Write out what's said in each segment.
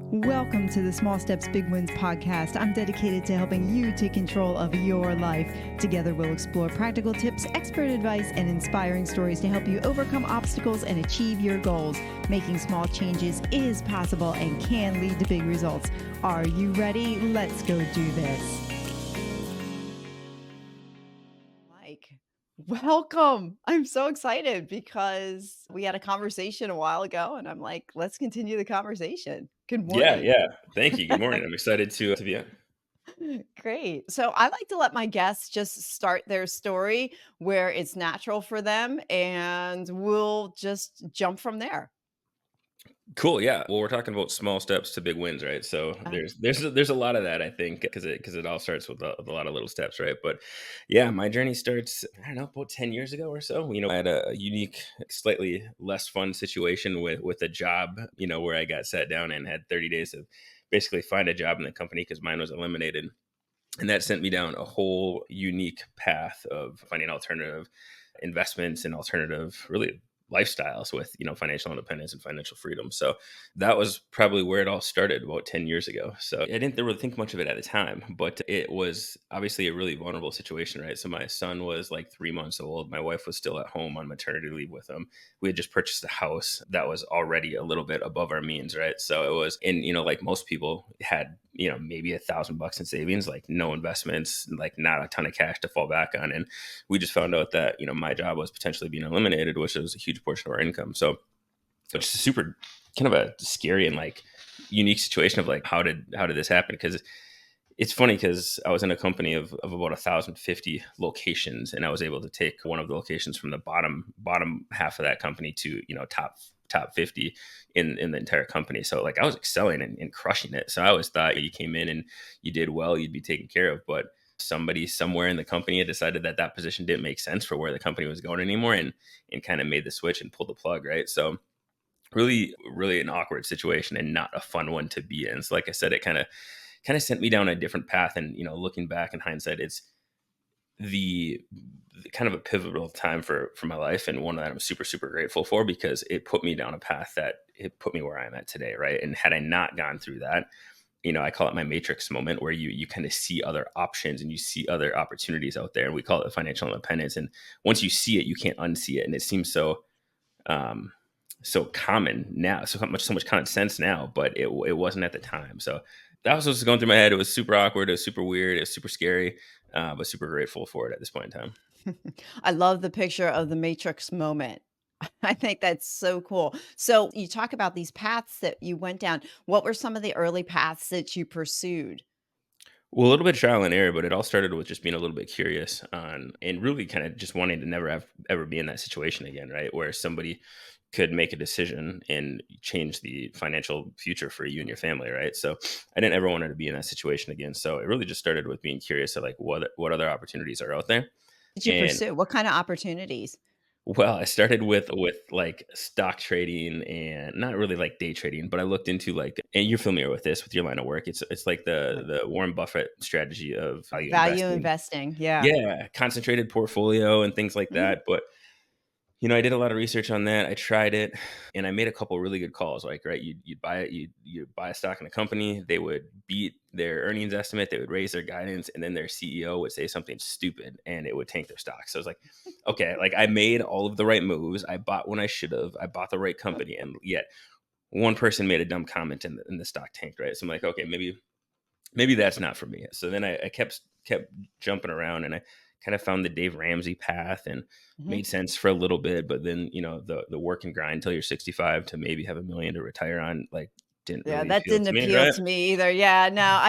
Welcome to the Small Steps, Big Wins podcast. I'm dedicated to helping you take control of your life. Together, we'll explore practical tips, expert advice, and inspiring stories to help you overcome obstacles and achieve your goals. Making small changes is possible and can lead to big results. Are you ready? Let's go do this. Mike, welcome. I'm so excited because we had a conversation a while ago, and I'm like, let's continue the conversation. Good Yeah, morning. yeah. Thank you. Good morning. I'm excited to be on. Great. So I like to let my guests just start their story where it's natural for them, and we'll just jump from there. Cool. Yeah. Well, we're talking about small steps to big wins, right? So Uh, there's a lot of that, I think, because it all starts with a lot of little steps, right? But yeah, my journey starts, I don't know, about 10 years ago or so. I had a unique, slightly less fun situation with a job, where I got sat down and had 30 days to basically find a job in the company because mine was eliminated. And that sent me down a whole unique path of finding alternative investments and alternative, really, lifestyles with financial independence and financial freedom. So that was probably where it all started about 10 years ago. So I didn't really think much of it at the time, but it was obviously a really vulnerable situation, right? So my son was like 3 months old. My wife was still at home on maternity leave with him. We had just purchased a house that was already a little bit above our means, right? So it was, and like most people had, maybe $1,000 in savings, like no investments, like not a ton of cash to fall back on. And we just found out that my job was potentially being eliminated, which was a huge portion of our income. So it's a super kind of a scary and like unique situation of like how did this happen? Because it's funny because I was in a company of about 1,050 locations, and I was able to take one of the locations from the bottom half of that company to top 50 in the entire company. So like I was excelling and crushing it. So I always thought you came in and you did well, you'd be taken care of. But somebody somewhere in the company had decided that that position didn't make sense for where the company was going anymore, and kind of made the switch and pulled the plug, right? So really, really an awkward situation and not a fun one to be in. So like I said, it kind of sent me down a different path. And looking back in hindsight, it's the kind of a pivotal time for my life, and one that I'm super super grateful for, because it put me down a path that it put me where I'm at today, right? And had I not gone through that, I call it my matrix moment, where you kind of see other options and you see other opportunities out there, and we call it financial independence. And once you see it, you can't unsee it. And it seems um so common now, so much common sense now, but it wasn't at the time. So that was what was going through my head. It was super awkward, it was super weird, it was super scary, but super grateful for it at this point in time. I love the picture of the Matrix moment. I think that's so cool. So you talk about these paths that you went down. What were some of the early paths that you pursued? Well, a little bit of trial and error, but it all started with just being a little bit curious on, and really kind of just wanting to never have ever be in that situation again, right? Where somebody could make a decision and change the financial future for you and your family, right? So I didn't ever want to be in that situation again. So it really just started with being curious of like what other opportunities are out there. Did you And pursue? What kind of opportunities? well, I started with like stock trading and not really like day trading, but I looked into like, and you're familiar with this with your line of work. It's like the Warren Buffett strategy of value Value investing. investing. Yeah. Yeah, concentrated portfolio and things like Mhm. that. But I did a lot of research on that. I tried it, and I made a couple really good calls. Like, right, you'd buy it, you buy a stock in a company, they would beat their earnings estimate, they would raise their guidance, and then their CEO would say something stupid, and it would tank their stock. So I was like, okay, like I made all of the right moves. I bought when I should have. I bought the right company, and yet one person made a dumb comment, and the stock tanked. Right, so I'm like, okay, maybe that's not for me. So then I kept jumping around, and I kind of found the Dave Ramsey path, and Mhm. made sense for a little bit. But then, the work and grind until you're 65 to maybe have 1 million to retire on, like, didn't Yeah, really that appeal didn't to me, appeal right? to me either. Yeah, no,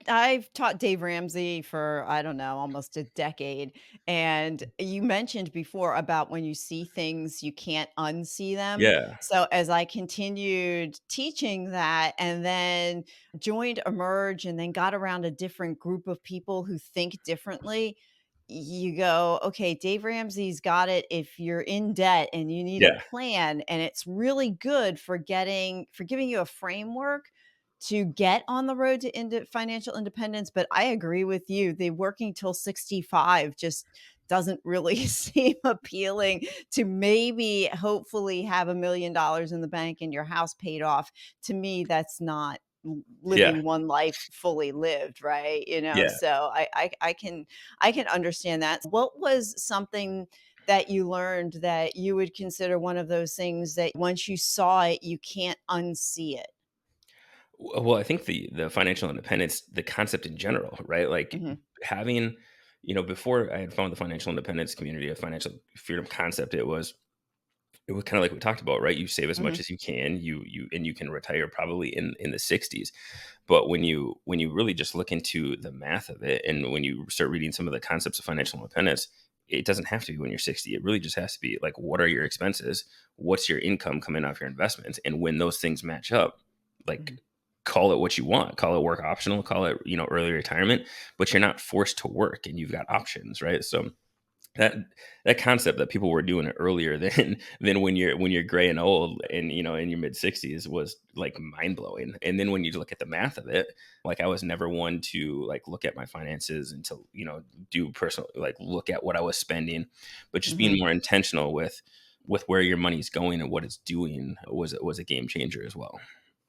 I've taught Dave Ramsey for, I don't know, almost a decade, and you mentioned before about when you see things, you can't unsee them. Yeah, So, as I continued teaching that and then joined Emerge and then got around a different group of people who think differently, you go, "Okay, Dave Ramsey's got it if you're in debt and you need a yeah, plan," and it's really good for giving you a framework to get on the road to financial independence. But I agree with you, the working till 65 just doesn't really seem appealing. To maybe hopefully have $1,000,000 in the bank and your house paid off. To me, that's not Yeah. living one life fully lived, right? Yeah. So I can understand that. What was something that you learned that you would consider one of those things that once you saw it, you can't unsee it? Well, I think the financial independence, the concept in general, right? Like Mhm, having, before I had found the financial independence community, a financial freedom concept, it was kind of like we talked about, right? You save as much mhm, as you can, and you can retire probably in the 60s. But when you really just look into the math of it, and when you start reading some of the concepts of financial independence, it doesn't have to be when you're 60. It really just has to be like, what are your expenses? What's your income coming off your investments? And when those things match up, like, mhm, call it what you want, call it work optional, call it, early retirement, but you're not forced to work and you've got options, right? So that that concept that people were doing it earlier than when you're gray and old and in your mid 60s was like mind blowing. And then when you look at the math of it, like I was never one to like look at my finances and to do personal, like look at what I was spending, but just being mhm. more intentional with where your money's going and what it's doing was a game changer as well.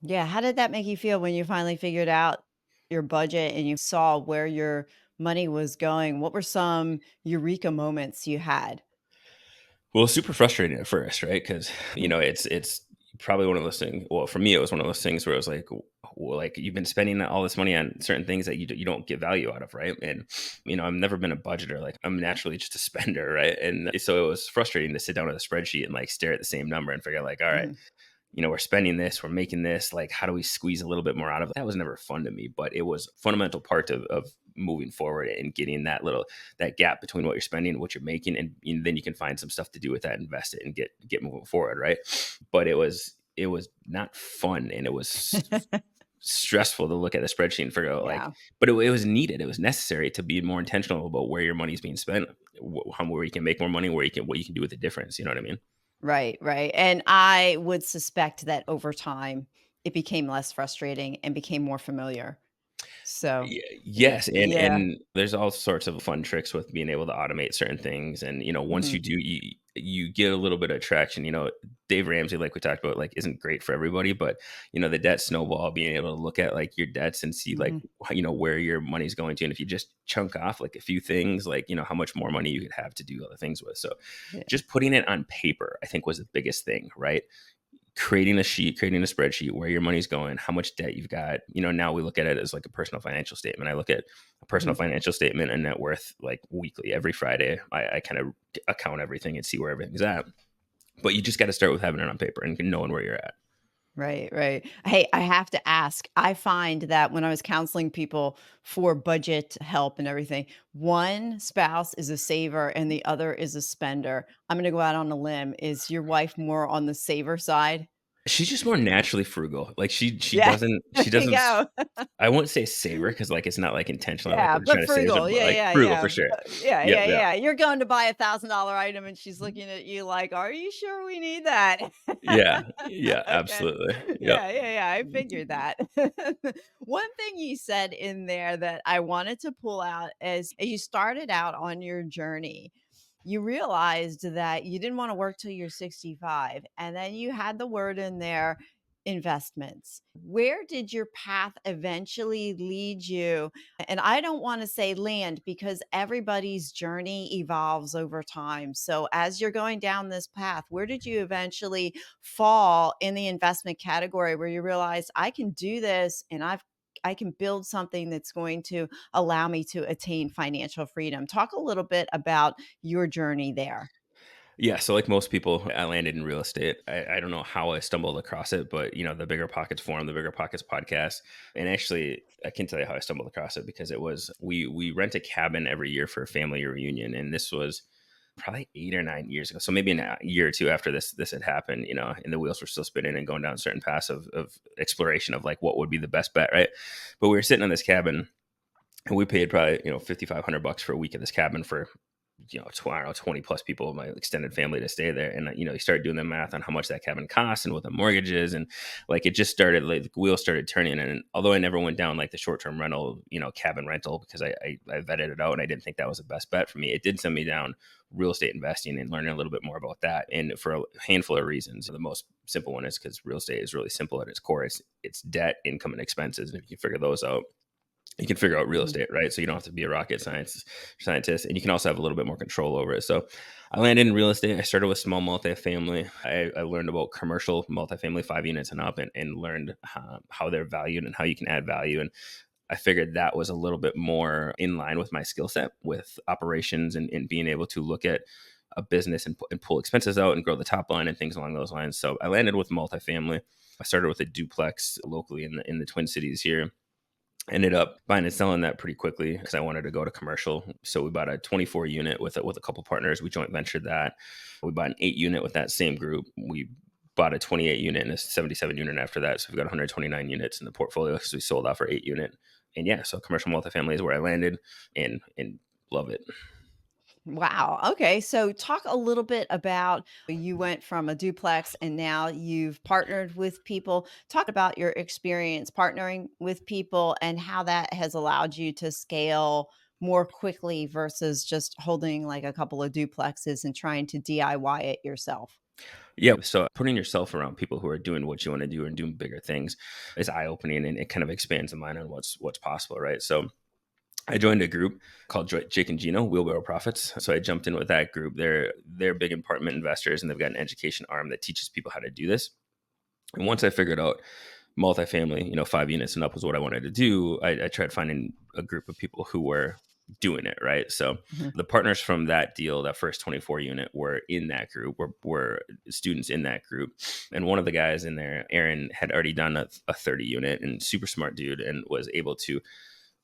Yeah, how did that make you feel when you finally figured out your budget and you saw where your money was going? What were some eureka moments you had? Well, it's super frustrating at first, right? Because Mhm, it's probably one of those things. Well, for me, it was one of those things where it was like, well, like you've been spending all this money on certain things that you don't get value out of, right? And I've never been a budgeter. Like I'm naturally just a spender, right? And so it was frustrating to sit down at a spreadsheet and like stare at the same number and figure like, all right, mhm, we're spending this, we're making this, like, how do we squeeze a little bit more out of it? That was never fun to me, but it was a fundamental part of moving forward and getting that gap between what you're spending and what you're making. And then you can find some stuff to do with that, invest it and get moving forward. Right. But it was not fun. And it was stressful to look at a spreadsheet and figure out like, yeah. but it was needed. It was necessary to be more intentional about where your money's being spent, where you can make more money, what you can do with the difference. You know what I mean? Right, right, and I would suspect that over time, it became less frustrating and became more familiar. So, Yes, and yeah. there's all sorts of fun tricks with being able to automate certain things, and once you Mhm, do, you get a little bit of traction. Dave Ramsey, like we talked about, like isn't great for everybody, but the debt snowball, being able to look at like your debts and see like mhm, where your money's going to, and if you just chunk off like a few things, like how much more money you could have to do other things with. So yeah, just putting it on paper, I think, was the biggest thing, right? Creating a spreadsheet where your money's going, how much debt you've got. Now we look at it as like a personal financial statement. I look at a personal mhm. financial statement and net worth like weekly, every Friday. I kind of account everything and see where everything's at. But you just got to start with having it on paper and knowing where you're at. Right, right. Hey, I have to ask, I find that when I was counseling people for budget help and everything, one spouse is a saver and the other is a spender. I'm gonna go out on a limb. Is your wife more on the saver side? She's just more naturally frugal. Like she Yeah, doesn't there she you doesn't go. I wouldn't say savor because like it's not like intentionally like Yeah, we're but trying to save frugal. it, but Yeah, like yeah, frugal yeah. for sure. Yeah, Yep, yeah, yeah. yeah. You're going to buy $1,000 item and she's looking at you like, "Are you sure we need that?" Yeah. Yeah, Okay. absolutely. Yep. Yeah, yeah, yeah. I figured that. One thing you said in there that I wanted to pull out is as you started out on your journey, you realized that you didn't want to work till you're 65. And then you had the word in there investments. Where did your path eventually lead you? And I don't want to say land because everybody's journey evolves over time. So, as you're going down this path, where did you eventually fall in the investment category where you realize I can do this and I can build something that's going to allow me to attain financial freedom? Talk a little bit about your journey there. Yeah, so like most people, I landed in real estate. I don't know how I stumbled across it, but the Bigger Pockets forum, the Bigger Pockets podcast, and actually, I can tell you how I stumbled across it because it was we rent a cabin every year for a family reunion, and this was probably 8 or 9 years ago. So maybe in a year or two after this had happened, and the wheels were still spinning and going down certain paths of exploration of like what would be the best bet, right? But we were sitting in this cabin and we paid probably $5,500 for a week at this cabin for I don't know, 20 plus people of my extended family to stay there. And you start doing the math on how much that cabin costs and what the mortgage is, and like it just started, like the wheels started turning. And although I never went down like the short-term rental, cabin rental, because I vetted it out and I didn't think that was the best bet for me, it did send me down real estate investing and learning a little bit more about that, and for a handful of reasons. The most simple one is because real estate is really simple at its core. It's debt, income, and expenses. And if you figure those out, you can figure out real Mhm. estate, right? So you don't have to be a rocket scientist, and you can also have a little bit more control over it. So I landed in real estate. I started with small multifamily. I learned about commercial multifamily, 5 units and up, and learned how they're valued and how you can add value. And I figured that was a little bit more in line with my skill set with operations and being able to look at a business and pull expenses out and grow the top line and things along those lines. So I landed with multifamily. I started with a duplex locally in the Twin Cities here. Ended up buying and selling that pretty quickly because I wanted to go to commercial. So we bought a 24 unit with a couple partners. We joint ventured that. We bought an 8 unit with that same group. We bought a 28 unit and a 77 unit after that. So we've got 129 units in the portfolio because we sold off our 8 unit. And yeah, so commercial multifamily is where I landed and love it. Wow. Okay. So talk a little bit about you went from a duplex and now you've partnered with people. Talk about your experience partnering with people and how that has allowed you to scale more quickly versus just holding like a couple of duplexes and trying to DIY it yourself. Yeah. So putting yourself around people who are doing what you want to do and doing bigger things is eye opening, and it kind of expands the mind on what's possible. Right. So I joined a group called Jake and Gino Wheelbarrow Profits. So I jumped in with that group. They're big apartment investors, and they've got an education arm that teaches people how to do this. And once I figured out multifamily, 5 units and up was what I wanted to do, I tried finding a group of people who were doing it right. So Mhm. the partners from that deal, that first 24 unit, were in that group, were students in that group. And one of the guys in there, Aaron, had already done a 30 unit, and super smart dude, and was able to,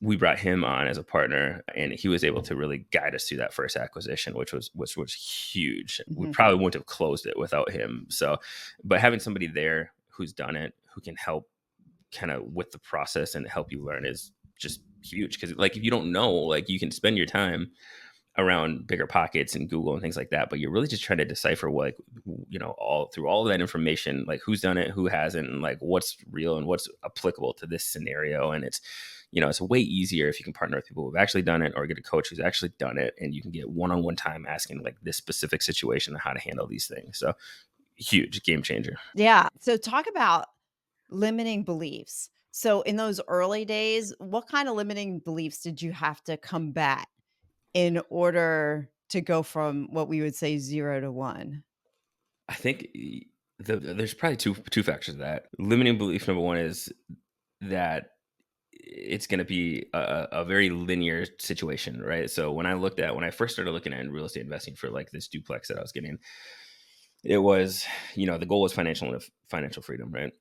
we brought him on as a partner, and he was able to really guide us through that first acquisition, which was huge. We Mhm. probably wouldn't have closed it without him. So, but having somebody there who's done it, who can help kind of with the process and help you learn, is just huge. Because like if you don't know, like you can spend your time around bigger pockets and Google and things like that, but you're really just trying to decipher what, all through all of that information, like who's done it, who hasn't, and like what's real and what's applicable to this scenario. And it's way easier if you can partner with people who've actually done it, or get a coach who's actually done it, and you can get one-on-one time asking like this specific situation and how to handle these things. So huge game changer. Yeah. So talk about limiting beliefs. So in those early days, what kind of limiting beliefs did you have to combat in order to go from what we would say 0 to 1? I think there's probably two factors to that. Limiting belief number one is that it's going to be a very linear situation, right? So when I first started looking at real estate investing for like this duplex that I was getting, it was, the goal was financial freedom, right?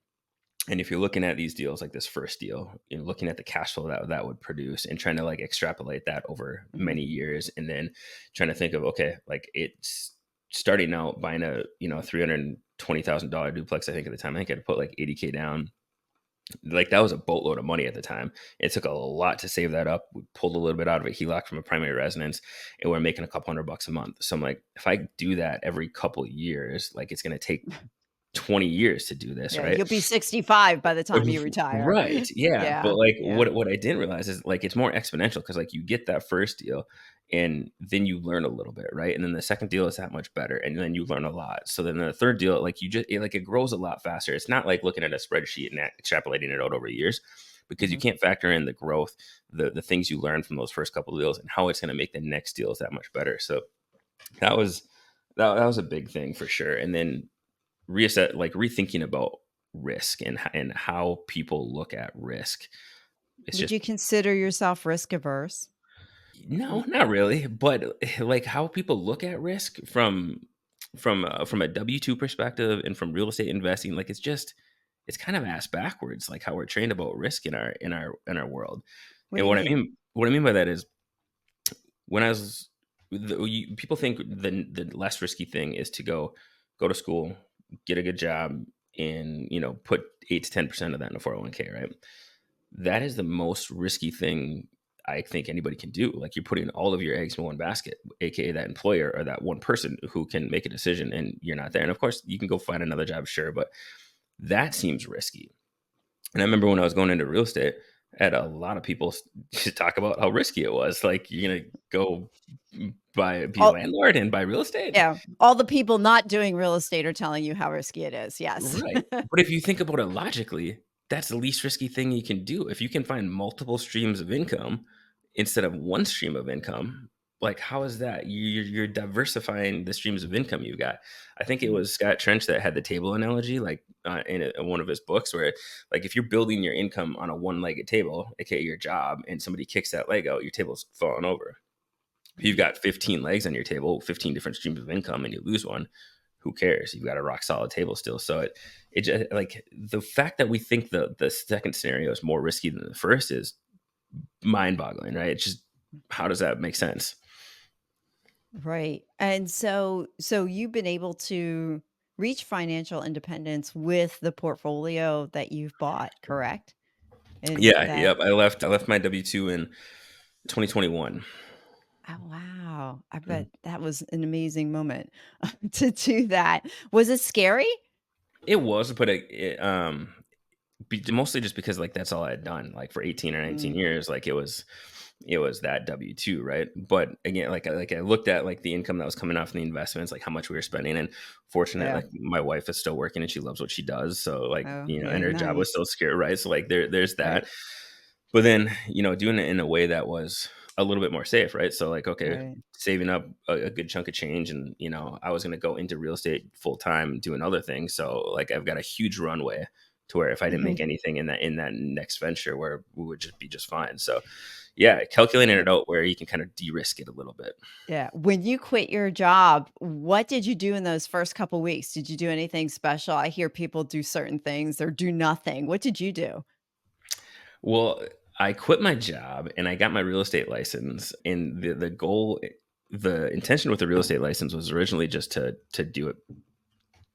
And if you're looking at these deals, like this first deal, looking at the cash flow that would produce, and trying to like extrapolate that over Mhm. many years, and then trying to think of, okay, like it's starting out buying a $320,000 duplex. I think at the time I think I had to put like 80K down. Like that was a boatload of money at the time. It took a lot to save that up. We pulled a little bit out of it, HELOC from a primary residence, and we're making a couple $100 a month. So I'm like, if I do that every couple of years, like it's going to take 20 years to do this, Yeah, right? you'll be 65 by the time you retire. Right. Yeah. Yeah, But like yeah. what I didn't realize is like it's more exponential, because like you get that first deal and then you learn a little bit, right? And then the second deal is that much better, and then you learn a lot. So then the third deal, like it grows a lot faster. It's not like looking at a spreadsheet and extrapolating it out over years, because you Mhm. can't factor in the growth, the things you learn from those first couple of deals, and how it's going to make the next deals that much better. So that was that was a big thing for sure. And then rethinking about risk and how people look at risk. It's Would just you consider yourself risk averse? no, not really, but like how people look at risk from a W-2 perspective and from real estate investing, like it's kind of ass backwards, like how we're trained about risk in our world. What do And you mean? what I mean by that is, when I was people think the less risky thing is to go to school, get a good job, and put 8 to 10% of that in a 401k, right? That is the most risky thing I think anybody can do. Like you're putting all of your eggs in one basket, aka that employer or that one person who can make a decision, and you're not there. And of course, you can go find another job, sure, but that seems risky. And I remember when I was going into real estate, had a lot of people talk about how risky it was. Like, you're gonna go be a All landlord and buy real estate? Yeah, all the people not doing real estate are telling you how risky it is, yes. Right. But if you think about it logically, that's the least risky thing you can do. If you can find multiple streams of income instead of one stream of income, like, how is that? You're diversifying the streams of income you got. I think it Mm, was Scott Trench that had the table analogy, like, in one of his books, where, like, if you're building your income on a one-legged table, aka your job, and somebody kicks that leg out, your table's falling over. If you've mm, got 15 legs on your table, 15 different streams of income, and you lose one, who cares? You've got a rock solid table still. So it just, like, the fact that we think the second scenario is more risky than the first is mind boggling, right? It's just, how does that make sense? right, and so you've been able to reach financial independence with the portfolio that you've bought, correct? And Yeah, that yep. I left my W-2 in 2021. Oh, wow. I Mhm. bet that was an amazing moment to do that. Was it scary? It was, but mostly just because, like, that's all I had done, like, for 18 or 19 Mm, years. Like, it was that W-2, right? But again, like I looked at, like, the income that was coming off in the investments, like how much we were spending, and fortunate, yeah. like, my wife is still working and she loves what she does. So, like, Oh, yeah, and her job was nice. still secure, right? So, like, there's Right, that. But then, doing it in a way that was a little bit more safe, right? So, like, okay, right. saving up a good chunk of change, and I was gonna go into real estate full time doing other things. So, like, I've got a huge runway to where if I didn't Mhm. make anything in that next venture, where we would just be just fine. So, yeah, calculating Yeah. it out where you can kind of de-risk it a little bit. Yeah. When you quit your job, what did you do in those first couple weeks? Did you do anything special? I hear people do certain things or do nothing. What did you do? Well, I quit my job and I got my real estate license. And the intention with the real estate license was originally just to do it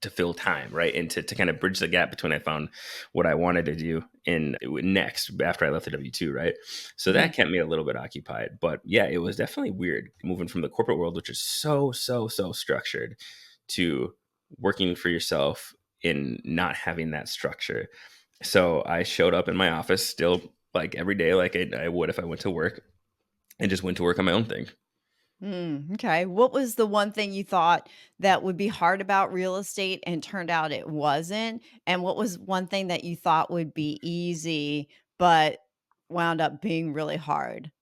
to fill time, right? And to kind of bridge the gap between I found what I wanted to do in next after I left the W-2, right? So Mhm. that kept me a little bit occupied. But yeah, it was definitely weird moving from the corporate world, which is so, so, so structured, to working for yourself in not having that structure. So I showed up in my office still, like, every day, like I would if I went to work, and just went to work on my own thing. Okay. What was the one thing you thought that would be hard about real estate and turned out it wasn't? And what was one thing that you thought would be easy but wound up being really hard?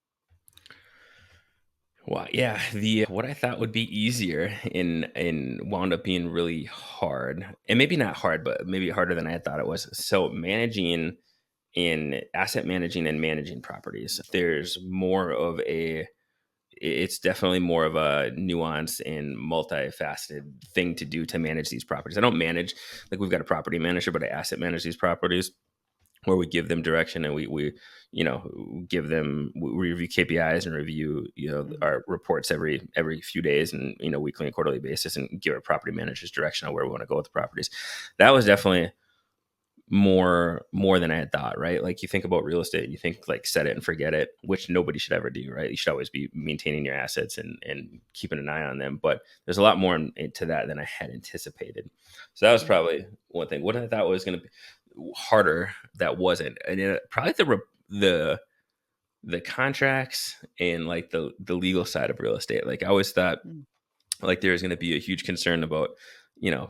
Well, yeah, the what I thought would be easier in wound up being really hard, and maybe not hard, but maybe harder than I had thought it was. So, managing in asset managing and managing properties, there's more of it's definitely more of a nuance and multifaceted thing to do to manage these properties. I don't manage, like, we've got a property manager, but I asset manage these properties, where we give them direction, and we give them, we review KPIs and review Mhm. our reports every few days, and weekly and quarterly basis, and give our property managers direction on where we want to go with the properties. That was definitely more than I had thought, right? Like, you think about real estate, you think, like, set it and forget it, which nobody should ever do, right? You should always be maintaining your assets and keeping an eye on them. But there's a lot more into that than I had anticipated. So that was Mm, probably one thing. What I thought was going to be harder, that wasn't, and probably the contracts and, like, the legal side of real estate. Like, I always thought, mm, like, there's going to be a huge concern about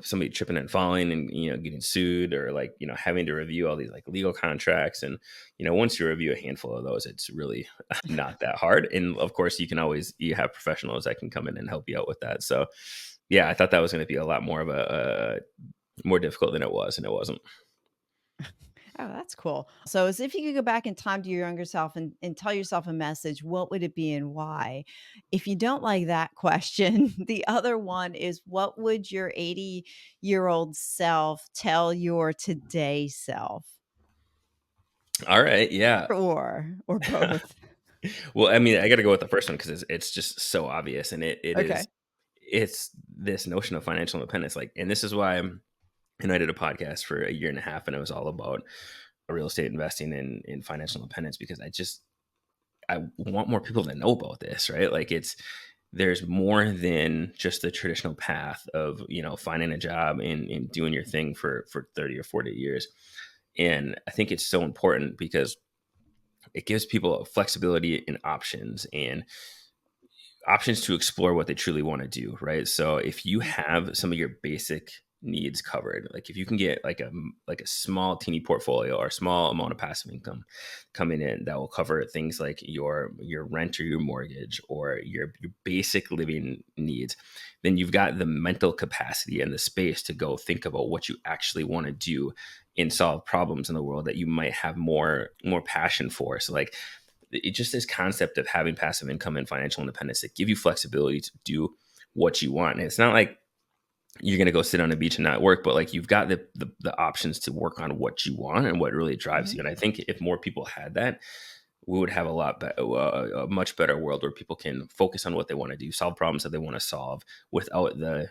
somebody tripping and falling and getting sued, or, like, having to review all these, like, legal contracts. And once you review a handful of those, it's really not that hard. And of course, you have professionals that can come in and help you out with that. So yeah, I thought that was going to be a lot more of a more difficult than it was, and it wasn't. Oh, that's cool. So, as if you could go back in time to your younger self and tell yourself a message, what would it be and why? If you don't like that question, the other one is what would your 80-year-old self tell your today self? All right, yeah. Or both. Well, I mean, I got to go with the first one because it's just so obvious, and it is Okay. it's this notion of financial independence. Like, and this is why I did a podcast for a year and a half, and it was all about real estate investing in financial independence, because I want more people to know about this, right? Like, there's more than just the traditional path of finding a job and doing your thing for 30 or 40 years. And I think it's so important because it gives people flexibility and options to explore what they truly want to do, right? So if you have some of your basic needs covered, like if you can get like a small teeny portfolio or a small amount of passive income coming in that will cover things like your rent or your mortgage or your basic living needs, then you've got the mental capacity and the space to go think about what you actually want to do and solve problems in the world that you might have more passion for. So like just this concept of having passive income and financial independence that give you flexibility to do what you want. And it's not like you're going to go sit on a beach and not work, but like you've got the options to work on what you want and what really drives Mhm. you. And I think if more people had that, we would have a much better world where people can focus on what they want to do, solve problems that they want to solve without the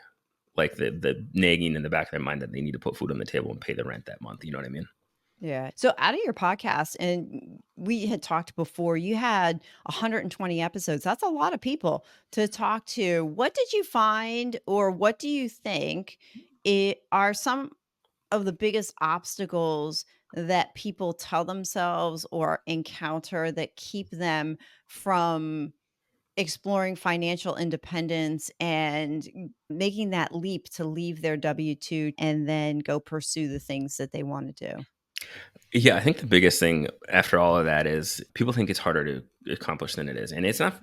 nagging in the back of their mind that they need to put food on the table and pay the rent that month. You know what I mean? Yeah. So out of your podcast, and we had talked before, you had 120 episodes. That's a lot of people to talk to. What did you find, or what do you think are some of the biggest obstacles that people tell themselves or encounter that keep them from exploring financial independence and making that leap to leave their W 2 and then go pursue the things that they want to do? Yeah, I think the biggest thing after all of that is people think it's harder to accomplish than it is. And it's not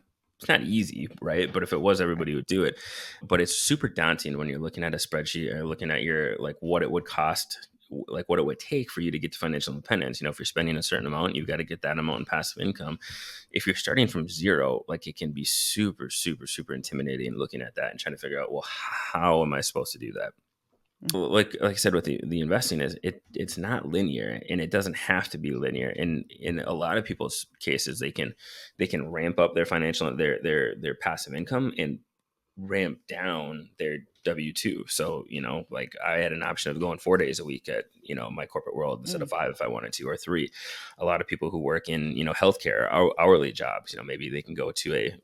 easy, right? But if it was, Right. everybody would do it. But it's super daunting when you're looking at a spreadsheet or looking at your like what it would cost, like what it would take for you to get to financial independence. If you're spending a certain amount, you've got to get that amount in passive income. If you're starting from zero, like it can be super, super, super intimidating looking at that and trying to figure out, well, how am I supposed to do that? Mm. Like I said with the investing is it's not linear, and it doesn't have to be linear. And in a lot of people's cases, they can ramp up their financial their passive income and ramp down their W-2. So, like I had an option of going 4 days a week at, my corporate world instead of Mm. five if I wanted to, or three. A lot of people who work in, healthcare, hourly jobs, maybe they can go to a,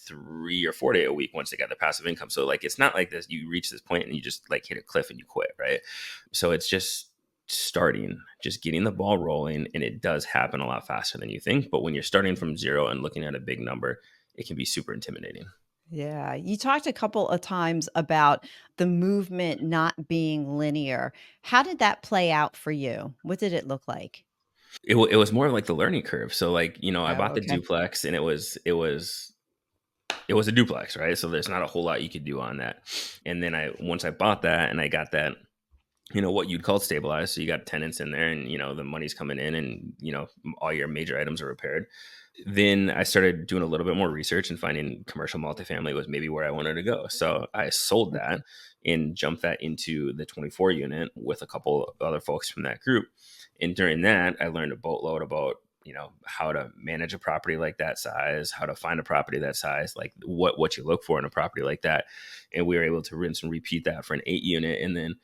3 or 4 day a week once they got the passive income. So like, it's not like this, you reach this point and you just like hit a cliff and you quit. Right. So it's just starting, just getting the ball rolling. And it does happen a lot faster than you think. But when you're starting from zero and looking at a big number, it can be super intimidating. Yeah. You talked a couple of times about the movement not being linear. How did that play out for you? What did it look like? It was more like the learning curve. So like, I Oh, bought the okay. duplex and it was a duplex, right? So there's not a whole lot you could do on that. And then once I bought that and I got that, what you'd call stabilized. So you got tenants in there and, the money's coming in and, all your major items are repaired. Then I started doing a little bit more research and finding commercial multifamily was maybe where I wanted to go. So I sold Okay. that and jumped that into the 24 unit with a couple other folks from that group. And during that, I learned a boatload about, how to manage a property like that size, how to find a property that size, like what you look for in a property like that. And we were able to rinse and repeat that for an 8 unit. And then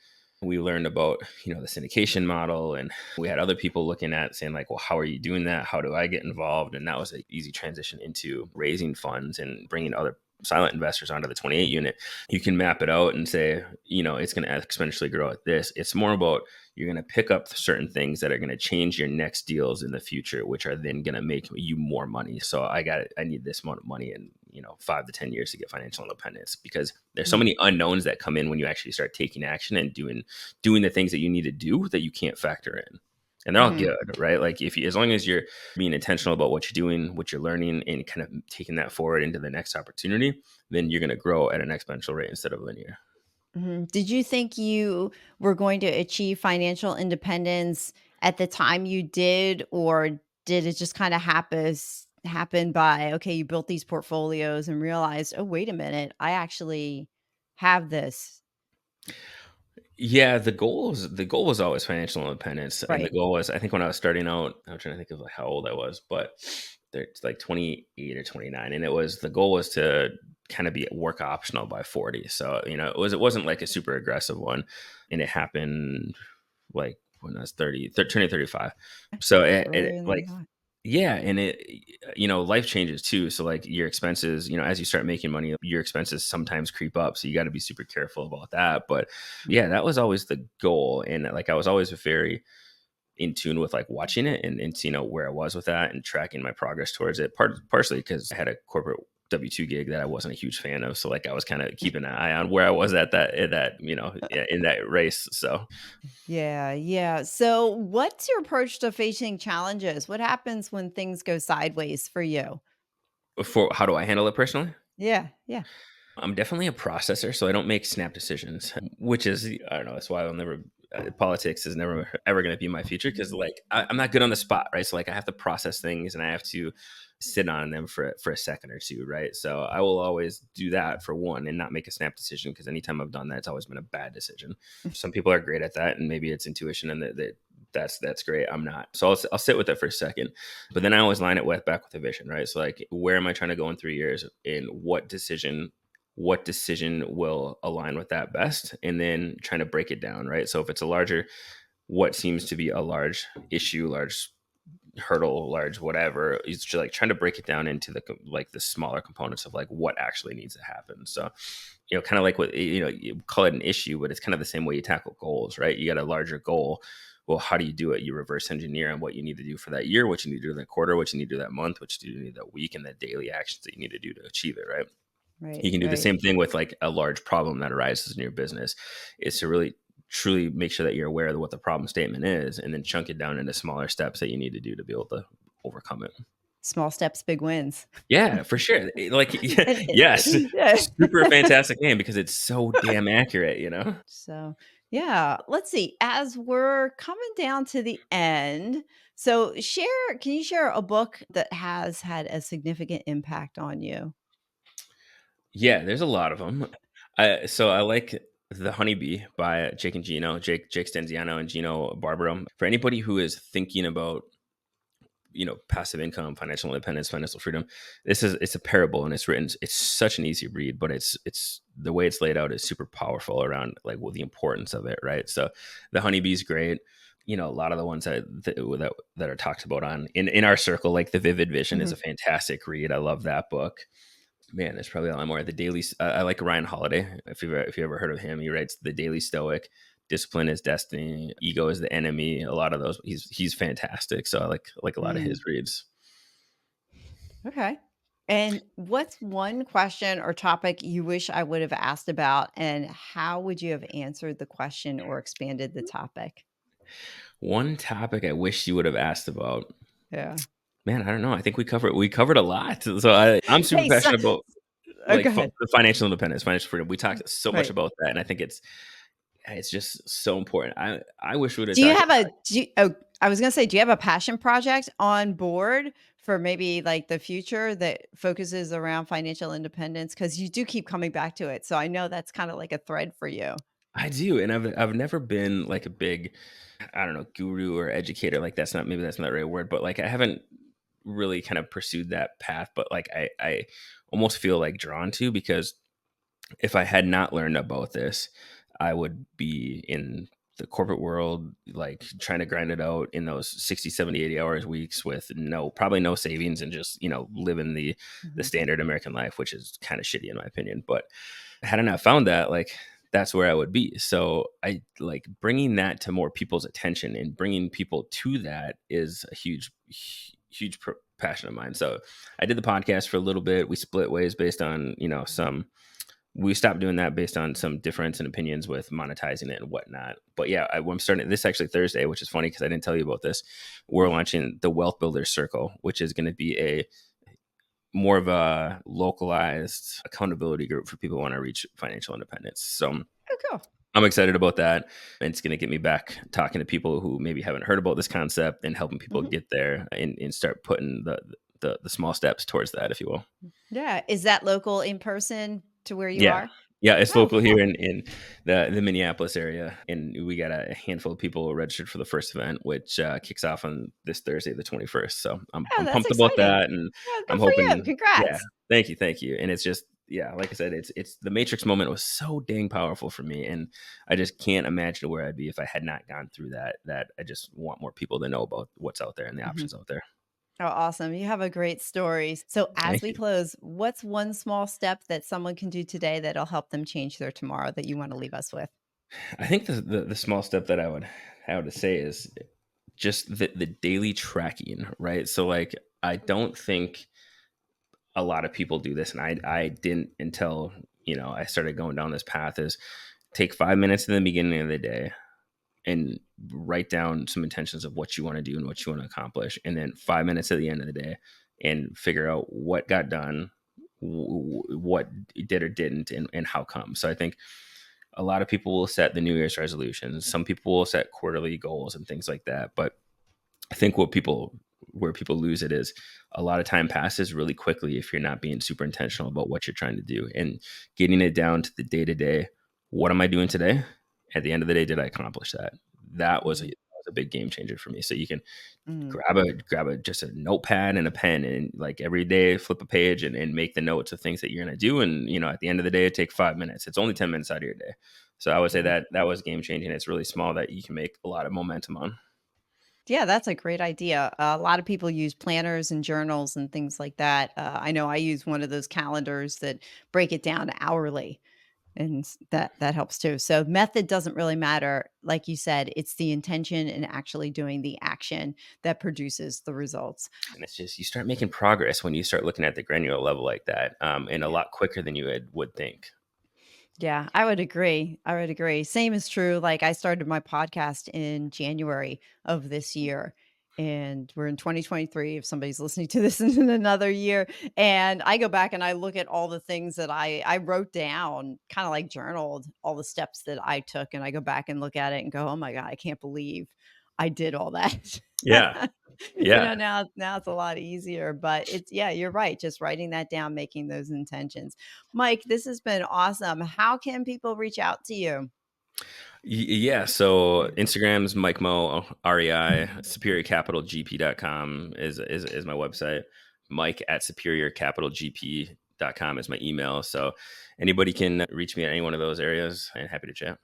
we learned about, the syndication model, and we had other people looking at saying like, well, how are you doing that? How do I get involved? And that was an easy transition into raising funds and bringing other silent investors onto the 28 unit. You can map it out and say, it's going to exponentially grow at this. It's more about you're going to pick up certain things that are going to change your next deals in the future, which are then going to make you more money. So I need this amount of money in, 5 to 10 years to get financial independence, because there's so Mm. many unknowns that come in when you actually start taking action and doing the things that you need to do that you can't factor in. And they're all Mhm. good, right? Like as long as you're being intentional about what you're doing, what you're learning, and kind of taking that forward into the next opportunity, then you're going to grow at an exponential rate instead of linear. Mhm. Did you think you were going to achieve financial independence at the time you did, or did it just kind of happen by, okay, you built these portfolios and realized, oh, wait a minute, I actually have this. Yeah, the goal was always financial independence, and the Right. goal was, I think when I was starting out, I'm trying to think of like how old I was, but it's like 28 or 29, and the goal was to kind of be work optional by 40. So it wasn't like a super aggressive one, and it happened like when I was turning 35. So Yeah, it earlier than you like thought. yeah, and life changes too. So like your expenses, as you start making money, your expenses sometimes creep up. So you got to be super careful about that. But yeah, that was always the goal. And like I was always very in tune with like watching it and where I was with that and tracking my progress towards it. Partially because I had a corporate W-2 gig that I wasn't a huge fan of. So like I was kind of keeping an eye on where I was at in that race. So Yeah, yeah. So, what's your approach to facing challenges? What happens when things go sideways for you? for how do I handle it personally? Yeah, yeah. I'm definitely a processor, so I don't make snap decisions, which is I don't know. That's why I'll never. Politics is never ever going to be my future because like I'm not good on the spot, right? So like I have to process things and I have to sit on them for a second or two, right? So I will always do that for one and not make a snap decision because anytime I've done that, it's always been a bad decision. Some people are great at that, and maybe it's intuition, and that's great. I'm not, so I'll sit with it for a second, but then I always line it back with a vision, right? So like, where am I trying to go in 3 years, and what decision will align with that best, and then trying to break it down, right? So if it's a larger, what seems to be a large issue, large hurdle, large whatever, is just like trying to break it down into the smaller components of like what actually needs to happen. So kind of like what you call it an issue, but it's kind of the same way you tackle goals, right? You got a larger goal. Well, how do you do it? You reverse engineer on what you need to do for that year, what you need to do that quarter, what you need to do that month, what you need to do that week, and the daily actions that you need to do to achieve it, right? Right, You can do the right. same thing with like a large problem that arises in your business, is to really truly make sure that you're aware of what the problem statement is and then chunk it down into smaller steps that you need to do to be able to overcome it. Small steps, big wins. Yeah, for sure. Like, yes, Yeah. super fantastic name because it's so damn accurate. So, yeah, let's see. As we're coming down to the end, so can you share a book that has had a significant impact on you? Yeah, there's a lot of them. So I like The Honeybee by Jake and Gino, Jake Stenziano and Gino Barbaro. For anybody who is thinking about passive income, financial independence, financial freedom, it's a parable, and it's such an easy read, but it's the way it's laid out is super powerful around like the importance of it, right? So The Honeybee's great. A lot of the ones that are talked about in our circle, like The Vivid Vision, is Mhm. a fantastic read. I love that book. Man, there's probably a lot more. The Daily. I like Ryan Holiday. If you ever heard of him, he writes The Daily Stoic. Discipline is destiny. Ego is the enemy. A lot of those. He's fantastic. So I like a lot of his Mm, reads. okay. And what's one question or topic you wish I would have asked about, and how would you have answered the question or expanded the topic? One topic I wish you would have asked about. Yeah. Man, I don't know. I think we covered a lot. So I'm super Hey, so passionate about go like ahead. the financial independence, financial freedom. We talked so much Right. about that, and I think it's just so important. I wish we would have Do you talked. have a do you oh, I was gonna say, do you have a passion project on board for maybe, like, the future that focuses around financial independence? Because you do keep coming back to it, so I know that's kinda like a thread for you. I do, and I've never been like a big, I don't know, guru or educator. Like that's not the right word, but like I haven't really kind of pursued that path. But like I almost feel like drawn to, because if I had not learned about this, I would be in the corporate world, like trying to grind it out in those 60, 70, 80 hours weeks with probably no savings, and just, living the Mhm. standard American life, which is kind of shitty in my opinion. But had I not found that, like, that's where I would be. So I like bringing that to more people's attention, and bringing people to that is a huge passion of mine. So I did the podcast for a little bit. We split ways based on, we stopped doing that based on some difference in opinions with monetizing it and whatnot. But yeah, I'm starting this actually Thursday, which is funny because I didn't tell you about this. We're launching the Wealth Builders Circle, which is going to be a more of a localized accountability group for people who want to reach financial independence. So Oh, cool. I'm excited about that. And it's going to get me back talking to people who maybe haven't heard about this concept, and helping people Mhm. get there, and start putting the small steps towards that, if you will. Yeah. Is that local in person to where you Yeah. are? Yeah, it's Oh, local here cool. in the Minneapolis area, and we got a handful of people registered for the first event, which kicks off on this Thursday, the 21st. So Oh, I'm that's pumped about exciting. that, and Oh, I'm good for you. hoping. Yeah, Congrats. thank you, and it's just, yeah, like I said, it's the Matrix moment was so dang powerful for me, and I just can't imagine where I'd be if I had not gone through that. That I just want more people to know about what's out there and the Mhm. options out there. Oh, awesome. You have a great story. So, as Thank we you. close, what's one small step that someone can do today that'll help them change their tomorrow that you want to leave us with? I think the small step that I would say is just the daily tracking, right? So like, I don't think a lot of people do this, and I didn't until, I started going down this path, is take 5 minutes in the beginning of the day and write down some intentions of what you want to do and what you want to accomplish. And then 5 minutes at the end of the day and figure out what got done, what did or didn't, and how come. So I think a lot of people will set the New Year's resolutions. Some people will set quarterly goals and things like that. But I think where people lose it is a lot of time passes really quickly if you're not being super intentional about what you're trying to do and getting it down to the day to day. What am I doing today? At the end of the day, did I accomplish that? That was a big game changer for me. So you can Mm. grab a just a notepad and a pen, and like every day flip a page and make the notes of things that you're going to do. And, at the end of the day, it take 5 minutes. It's only 10 minutes out of your day. So I would say Yeah. that was game changing. It's really small that you can make a lot of momentum on. Yeah, that's a great idea. A lot of people use planners and journals and things like that. I know I use one of those calendars that break it down hourly, and that helps too. So method doesn't really matter. Like you said, it's the intention and actually doing the action that produces the results. And it's just, you start making progress when you start looking at the granular level like that, and a Yeah. lot quicker than you would think. Yeah, I would agree. I would agree. Same is true. Like I started my podcast in January of this year, and we're in 2023 if somebody's listening to this in another year. And I go back and I look at all the things that I wrote down, kind of like journaled all the steps that I took, and I go back and look at it and go, "Oh my god, I can't believe I did all that." Yeah. Yeah. Now it's a lot easier, but it's yeah, you're right. Just writing that down, making those intentions. Mike, this has been awesome. How can people reach out to you? Yeah. So Instagram's Mike Moe, REI, superiorcapitalgp.com is my website. Mike at superiorcapitalgp.com is my email. So anybody can reach me at any one of those areas, and happy to chat.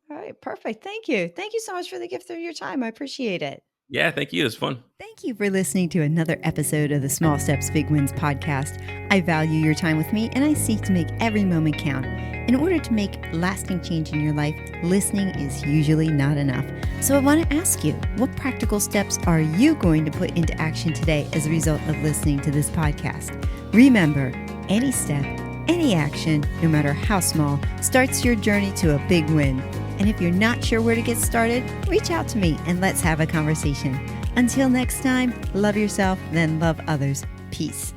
All right, perfect. Thank you. Thank you so much for the gift of your time. I appreciate it. Yeah. Thank you. It was fun. Thank you for listening to another episode of the Small Steps, Big Wins podcast. I value your time with me, and I seek to make every moment count. In order to make lasting change in your life, listening is usually not enough. So I want to ask you, what practical steps are you going to put into action today as a result of listening to this podcast? Remember, any step, any action, no matter how small, starts your journey to a big win. And if you're not sure where to get started, reach out to me and let's have a conversation. Until next time, love yourself, then love others. Peace.